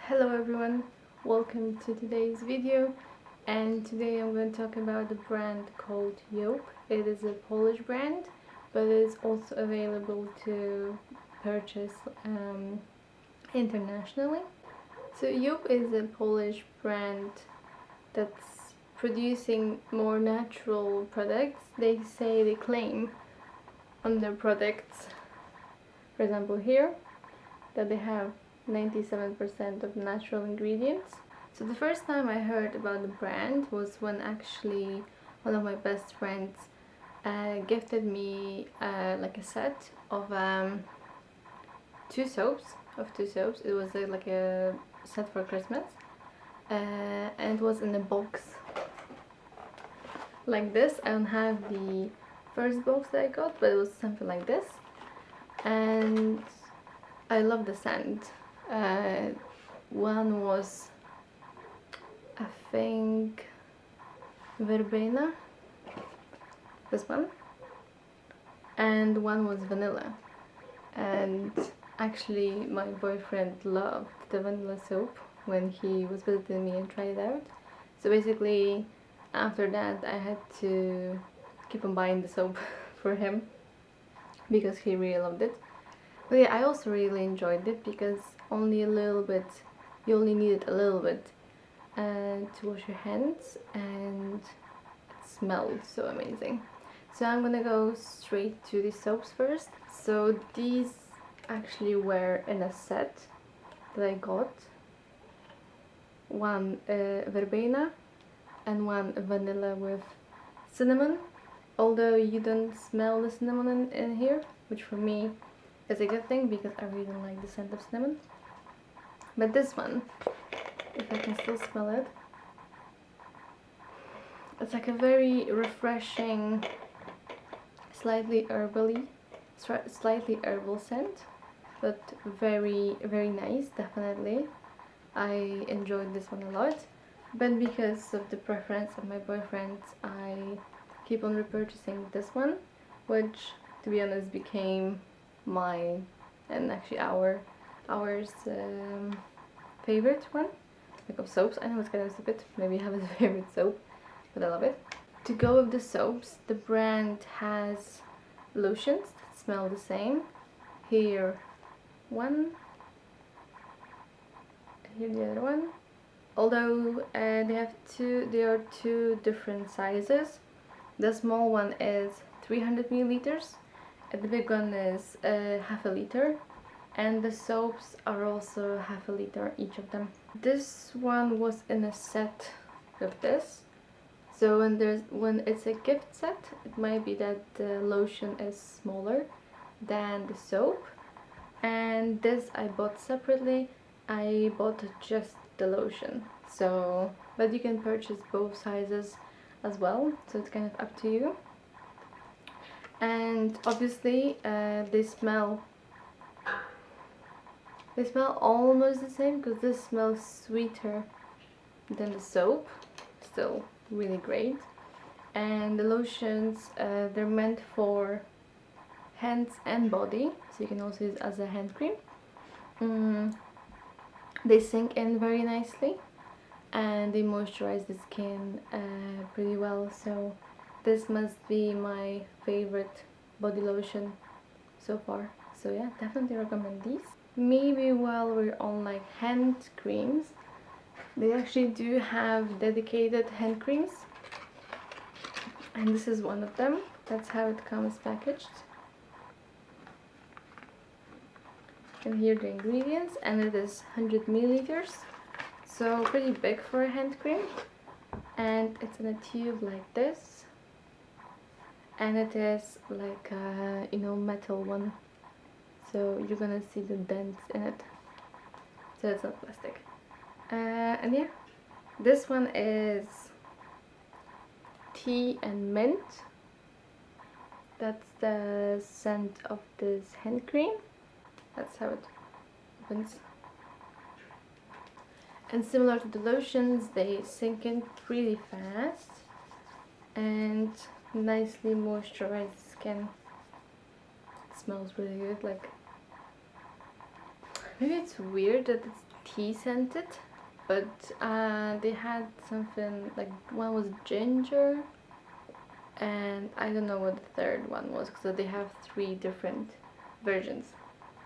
Hello everyone, welcome to today's video, and today I'm going to talk about a brand called Yope. It is a Polish brand, but it is also available to purchase internationally. So Yope is a Polish brand that's producing more natural products. They claim on their products, for example here, that they have 97% of natural ingredients. So the first time I heard about the brand was when actually one of my best friends gifted me like a set of two soaps. It was like a set for Christmas, and it was in a box like this. I don't have the first box that I got, but it was something like this, and I love the scent. One was, I think, verbena, this one, and one was vanilla. And actually my boyfriend loved the vanilla soap when he was visiting me and tried it out. So basically after that I had to keep on buying the soap for him because he really loved it. But yeah, I also really enjoyed it because you only needed a little bit to wash your hands, and it smelled so amazing. So I'm gonna go straight to the soaps first. So these actually were in a set that I got. One verbena and one vanilla with cinnamon, although you don't smell the cinnamon in here, which for me is a good thing because I really don't like the scent of cinnamon. But this one, if I can still smell it, it's like a very refreshing, slightly herbal scent, but very nice. Definitely I enjoyed this one a lot, but because of the preference of my boyfriend I keep on repurchasing this one, which to be honest became my and actually ours favorite one, like of soaps. I know it's kind of stupid, maybe I have a favorite soap, but I love it. To go with the soaps, the brand has lotions that smell the same. Here one, here the other one, although they are two different sizes. The small one is 300 milliliters and the big one is half a liter, and the soaps are also half a liter each of them. This one was in a set with this, so when it's a gift set, it might be that the lotion is smaller than the soap, and this I bought separately. I bought just the lotion, so but you can purchase both sizes as well, so it's kind of up to you. And obviously they smell almost the same because this smells sweeter than the soap, still really great. And the lotions, they're meant for hands and body, so you can also use it as a hand cream. They sink in very nicely and they moisturize the skin pretty well, so this must be my favorite body lotion so far. So yeah, definitely recommend these. Maybe while we're on like hand creams, they actually do have dedicated hand creams, and this is one of them. That's how it comes packaged. And here the ingredients, and it is 100 milliliters, so pretty big for a hand cream, and it's in a tube like this, and it is like a metal one, so you're gonna see the dents in it, so it's not plastic. And yeah, this one is tea and mint. That's the scent of this hand cream. That's how it opens. And similar to the lotions, they sink in pretty fast and nicely moisturize the skin. It smells really good. Like, Maybe it's weird that it's tea scented, but they had something like, one was ginger, and I don't know what the third one was, so they have 3 different versions.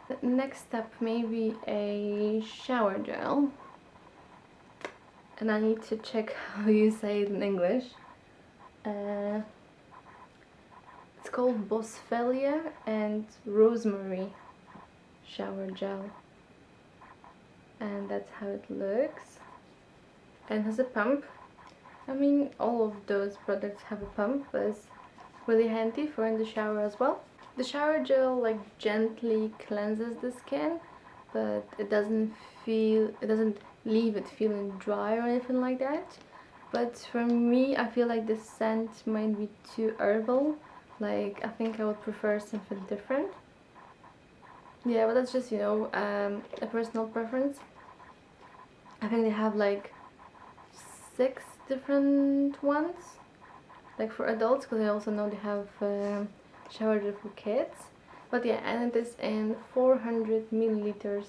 The next step, maybe a shower gel, and I need to check how you say it in English. It's called Boswellia and Rosemary shower gel, and that's how it looks, and has a pump. I mean, all of those products have a pump, but it's really handy for in the shower as well. The shower gel like gently cleanses the skin, but it doesn't leave it feeling dry or anything like that. But for me, I feel like the scent might be too herbal. Like, I think I would prefer something different. Yeah, but that's just, you know, a personal preference. I think they have like 6 different ones, like for adults, because I also know they have shower gel for kids. But yeah, and it is in 400 milliliters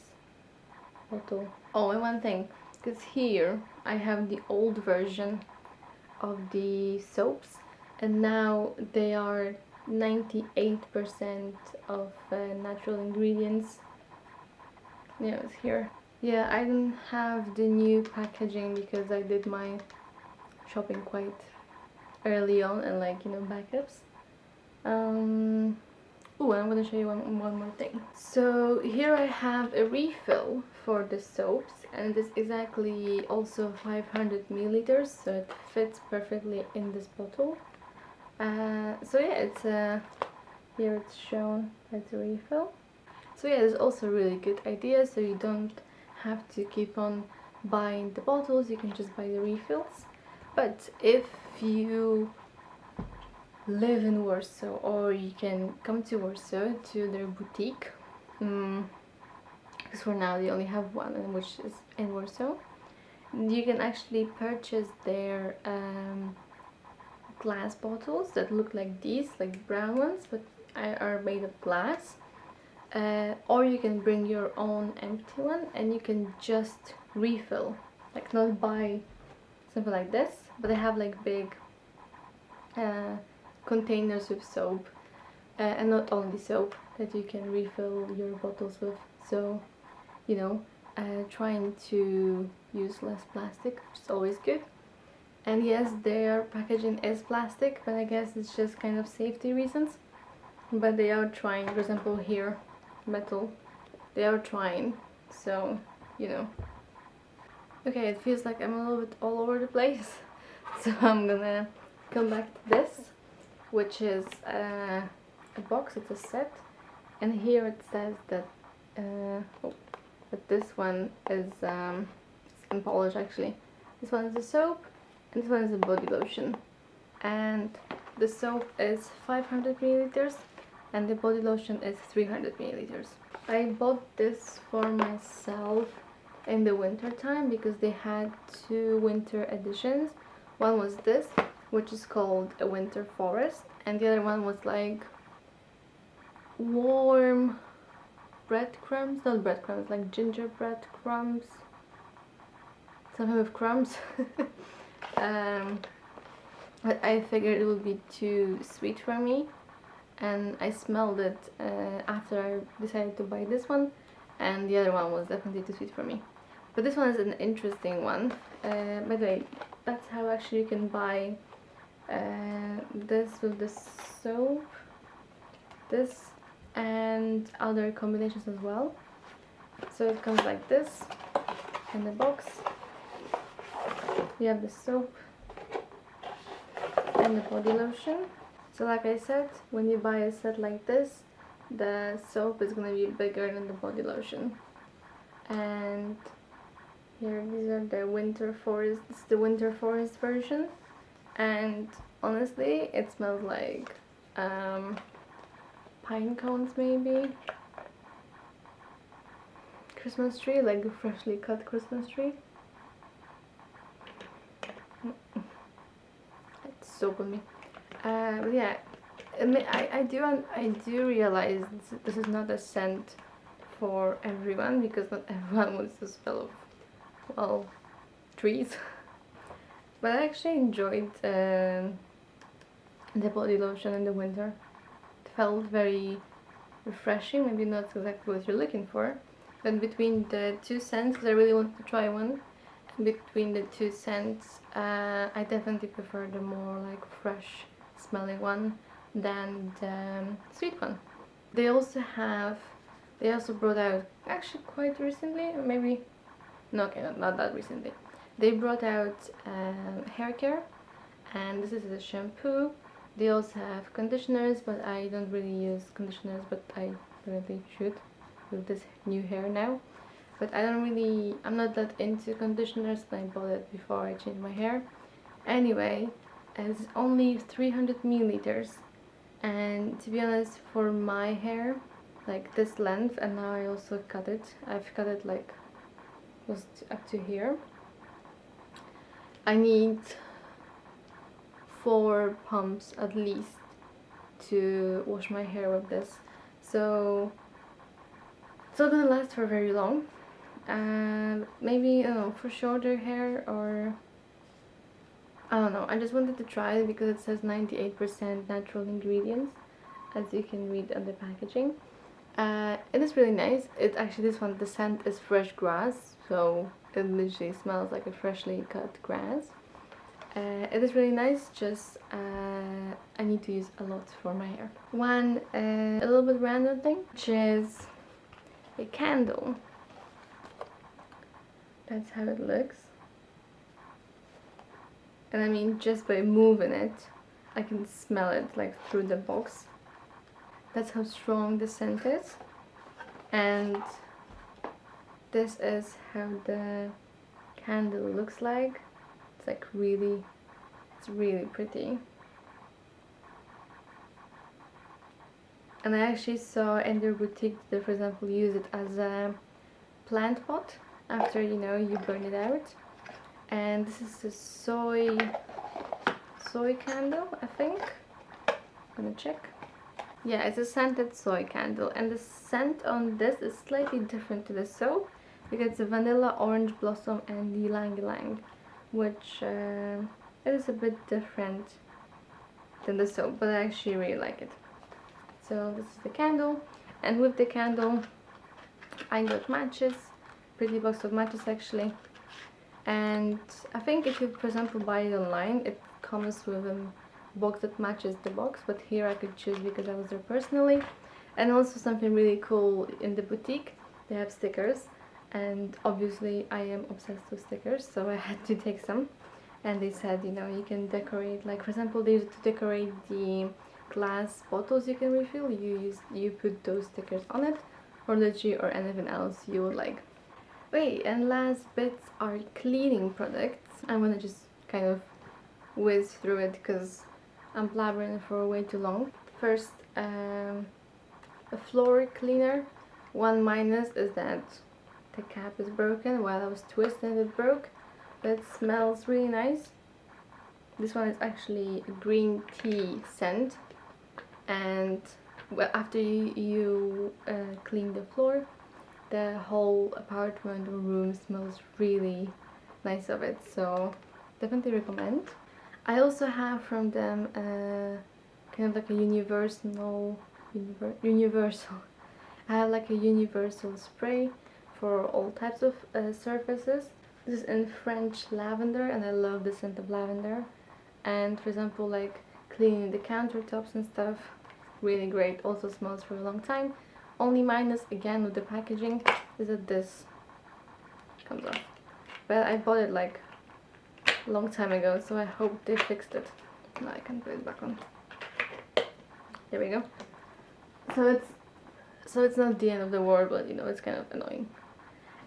bottle. Oh, and one thing, because here I have the old version of the soaps, and now they are 98% of natural ingredients. Yeah, it's here. Yeah, I don't have the new packaging because I did my shopping quite early on, and like, you know, backups. Oh, I'm gonna show you one more thing. So here I have a refill for the soaps, and it is exactly also 500 milliliters, so it fits perfectly in this bottle. So yeah, it's here it's shown as a refill. So yeah, it's also a really good idea, so you don't have to keep on buying the bottles, you can just buy the refills. But if you live in Warsaw, or you can come to Warsaw to their boutique, because for now they only have one, and which is in Warsaw, you can actually purchase their glass bottles that look like these, like brown ones, but are made of glass. Or you can bring your own empty one, and you can just refill, like not buy something like this, but they have like big containers with soap, and not only soap, that you can refill your bottles with. So, you know, trying to use less plastic, which is always good. And yes, their packaging is plastic, but I guess it's just kind of safety reasons. But they are trying, for example here, metal, they are trying, so, you know. Okay, it feels like I'm a little bit all over the place, so I'm gonna come back to this, which is a box, it's a set, and here it says that that this one is it's in Polish actually. This one is a soap, and this one is a body lotion, and the soap is 500 milliliters and the body lotion is 300 milliliters. I bought this for myself in the winter time because they had 2 winter editions. One was this, which is called a winter forest, and the other one was like warm breadcrumbs, not breadcrumbs, like gingerbread crumbs, something with crumbs. But I figured it would be too sweet for me, and I smelled it after I decided to buy this one, and the other one was definitely too sweet for me. But this one is an interesting one. By the way, that's how actually you can buy this with the soap, this, and other combinations as well. So it comes like this in the box. You have the soap and the body lotion. So like I said, when you buy a set like this, the soap is gonna be bigger than the body lotion. And here, these are the winter forest. This is the winter forest version, and honestly, it smells like pine cones, maybe Christmas tree, like a freshly cut Christmas tree. It's soap on me. But yeah, I do realize this is not a scent for everyone, because not everyone wants to smell of, well, trees. But I actually enjoyed the body lotion in the winter. It felt very refreshing, maybe not exactly what you're looking for, but between the two scents, because I really wanted to try one, between the two scents, I definitely prefer the more like fresh smelling one than the sweet one. They also brought out, actually quite recently, or maybe, no, okay, not that recently, they brought out Haircare, and this is a shampoo. They also have conditioners, but I don't really use conditioners, but I really should with this new hair now. But I'm not that into conditioners, and I bought it before I changed my hair. Anyway, it's only 300 milliliters, and to be honest, for my hair, like this length, and now I also cut it, I've cut it like just up to here, I need 4 pumps at least to wash my hair with this, so it's not gonna last for very long. Maybe, I don't know, for shorter hair, or I don't know, I just wanted to try it because it says 98% natural ingredients, as you can read on the packaging. It is really nice. It's actually, this one, the scent is fresh grass, so it literally smells like a freshly cut grass. It is really nice, just I need to use a lot for my hair. One a little bit random thing, which is a candle. That's how it looks. And I mean, just by moving it, I can smell it like through the box. That's how strong the scent is. And this is how the candle looks like. It's like it's really pretty. And I actually saw in their boutique that, for example, use it as a plant pot after, you know, you burn it out. And this is a soy candle, I think. I'm gonna check. Yeah, it's a scented soy candle, and the scent on this is slightly different to the soap, because it's a vanilla, orange blossom, and ylang ylang, which it is a bit different than the soap, but I actually really like it. So this is the candle, and with the candle I got matches, pretty box of matches actually. And I think if you, for example, buy it online, it comes with a box that matches the box, but here I could choose because I was there personally. And also something really cool in the boutique, they have stickers, and obviously I am obsessed with stickers, so I had to take some. And they said, you know, you can decorate, like for example, they used to decorate the glass bottles you can refill, you put those stickers on it, or literally, or anything else you would like. Wait, and last bits are cleaning products. I'm gonna just kind of whiz through it because I'm blabbering for way too long. First, a floor cleaner. One minus is that the cap is broken. While I was twisting it broke, but it smells really nice. This one is actually a green tea scent, and well, after you clean the floor, the whole apartment or room smells really nice of it, so definitely recommend. I also have from them kind of like a universal I have like a universal spray for all types of surfaces. This is in French lavender, and I love the scent of lavender. And for example, like cleaning the countertops and stuff, really great, also smells for a long time. Only minus again with the packaging is that this comes off, but I bought it like a long time ago, so I hope they fixed it. Now I can put it back on. There we go. So it's not the end of the world, but you know, it's kind of annoying.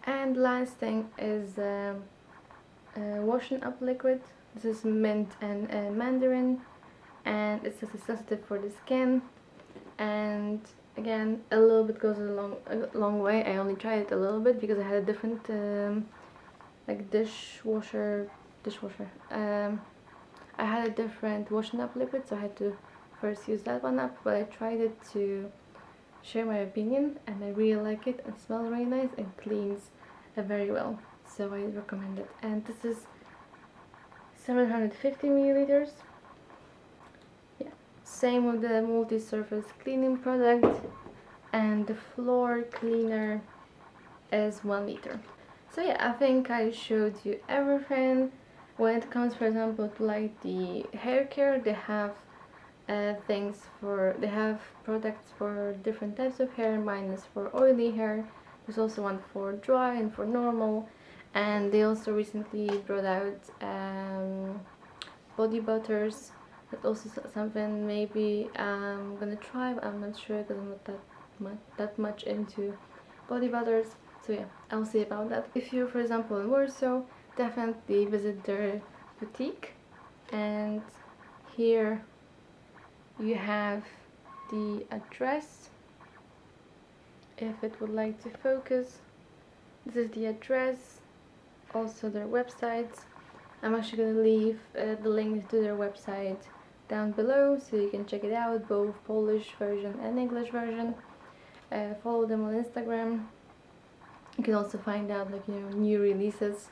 And last thing is washing up liquid. This is mint and mandarin, and it says it's sensitive for the skin. And again, a little bit goes a long way. I only tried it a little bit because I had a different like dishwasher. I had a different washing up liquid, so I had to first use that one up. But I tried it to share my opinion, and I really like it. It smells really nice and cleans very well, so I recommend it. And this is 750 milliliters. Yeah, same with the multi-surface cleaning product, and the floor cleaner is 1 liter. So yeah, I think I showed you everything. When it comes, for example, to like the hair care, they have they have products for different types of hair. Mine is for oily hair. There's also one for dry and for normal. And they also recently brought out body butters. That's also something maybe I'm gonna try, but I'm not sure because I'm not that much into body butters. So yeah, I'll see about that. If you're, for example, in Warsaw, definitely visit their boutique. And here you have the address, if it would like to focus. This is the address, also their website. I'm actually going to leave the link to their website down below so you can check it out, both Polish version and English version. Follow them on Instagram. You can also find out, like, new releases.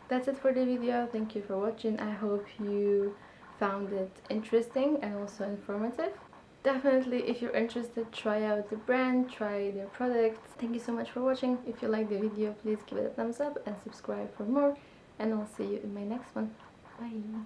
That's it for the video. Thank you for watching. I hope you found it interesting and also informative. Definitely, if you're interested, try out the brand, try their products. Thank you so much for watching. If you liked the video, please give it a thumbs up and subscribe for more. And I'll see you in my next one. Bye!